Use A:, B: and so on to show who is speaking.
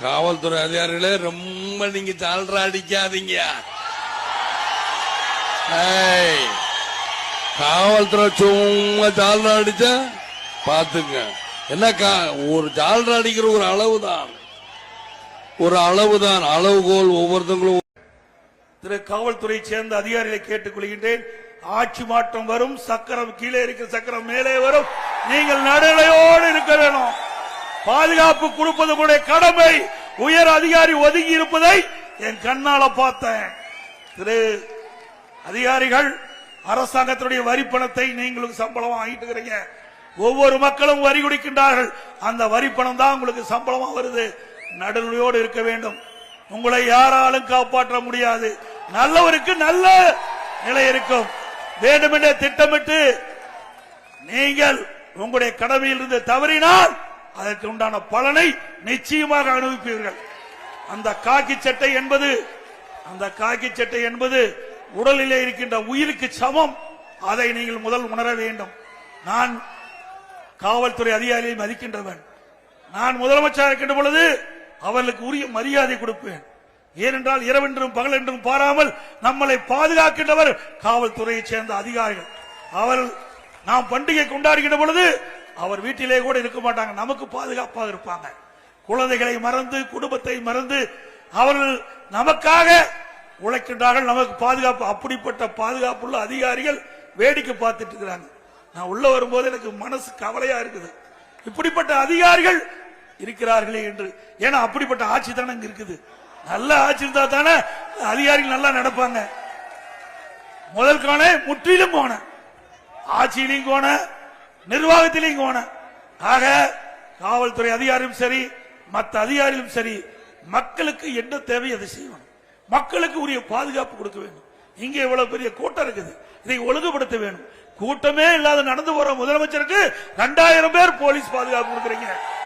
A: காவல்துறை அதிகாரிகளே ரொம்ப நீங்க சால்ரா அடிக்காதீங்க. காவல்துறை சும்மா சால்ரா அடிச்சா பாத்துங்க. என்ன ஒரு சால்ரா அடிக்கிற ஒரு அளவுதான் அளவுகோல் ஒவ்வொருத்தங்களும்.
B: திரு காவல்துறை சேர்ந்த அதிகாரிகளை கேட்டுக் கொள்கின்றேன். ஆட்சி மாற்றம் வரும், சக்கரம் கீழே இருக்கிற சக்கரம் மேலே வரும். நீங்கள் நடுநிலையோடு இருக்க வேணும். பாதுகாப்பு கொடுப்பது உங்களுடைய கடமை. உயர் அதிகாரி ஒதுங்கி இருப்பதை என் கண்ணால பார்த்தேன். திரு அதிகாரிகள், அரசாங்கத்தினுடைய வரி பணத்தை நீங்களுக்கு சம்பளமா வாங்கிட்டு இருக்கிறீங்க. ஒவ்வொரு மக்களும் வரி குடிக்கின்றார்கள். அந்த வரி பணம் தான் உங்களுக்கு சம்பளமா வருது. நடுநிலையோடு இருக்க வேண்டும். உங்களை யாராலும் காப்பாற்ற முடியாது. நல்லவருக்கு நல்ல நிலை இருக்கும். வேண்டுமென்றே திட்டமிட்டு நீங்கள் உங்களுடைய கடமையில் இருந்து தவறினால் அதற்கு உண்டான பலனை நிச்சயமாக அனுபவிப்பீர்கள். அந்த காக்கி சட்டை என்பது உடலிலே இருக்கின்ற உயிருக்கு சமம். அதை நீங்கள் முதல் உணர வேண்டும். நான் காவல்துறை அதிகாரியை மதிக்கின்றவன். நான் முதலமைச்சர் இருக்கின்ற பொழுது அவர்களுக்கு உரிய மரியாதை கொடுப்பேன். ஏனென்றால் இரவென்றும் பகல் என்றும் பாராமல் நம்மளை பாதுகாக்கின்றவர் காவல்துறையை சேர்ந்த அதிகாரிகள். அவர்கள் நாம் பண்டிகை கொண்டாடுகின்ற பொழுது அவர் வீட்டிலே கூட இருக்க மாட்டாங்க, நமக்கு பாதுகாப்பாக இருப்பாங்க. குழந்தைகளை மறந்து, குடும்பத்தை மறந்து அவர்கள் நமக்காக உழைக்கின்றார்கள், நமக்கு பாதுகாப்பு. அப்படிப்பட்ட பாதுகாப்புள்ள அதிகாரிகள் வேடிக்கை பார்த்துட்டு இருக்கிறாங்க. நான் உள்ள வரும்போது எனக்கு மனசு கவலையா இருக்குது. இப்படிப்பட்ட அதிகாரிகள் இருக்கிறார்களே என்று. ஏன்னா அப்படிப்பட்ட ஆட்சி தானே இங்க இருக்குது. நல்ல ஆட்சி இருந்தா தானே அதிகாரிகள் நல்லா நடப்பாங்க. முதல் கோண முற்றிலும் கோண, ஆட்சியிலையும் கோண, நிர்வாகத்திலையும் கோண. ஆக காவல்துறை அதிகாரியும் சரி, மற்ற அதிகாரிகளும் சரி, மக்களுக்கு என்ன தேவை அதை செய்யணும். மக்களுக்கு உரிய பாதுகாப்பு கொடுக்க வேண்டும். இங்கே இவ்வளவு பெரிய கூட்டம் இருக்குது, இதை ஒழுங்குபடுத்த வேண்டும். கூட்டமே இல்லாத நடந்து போற முதலமைச்சருக்கு 2000 பேர் போலீஸ் பாதுகாப்பு கொடுக்குறீங்க.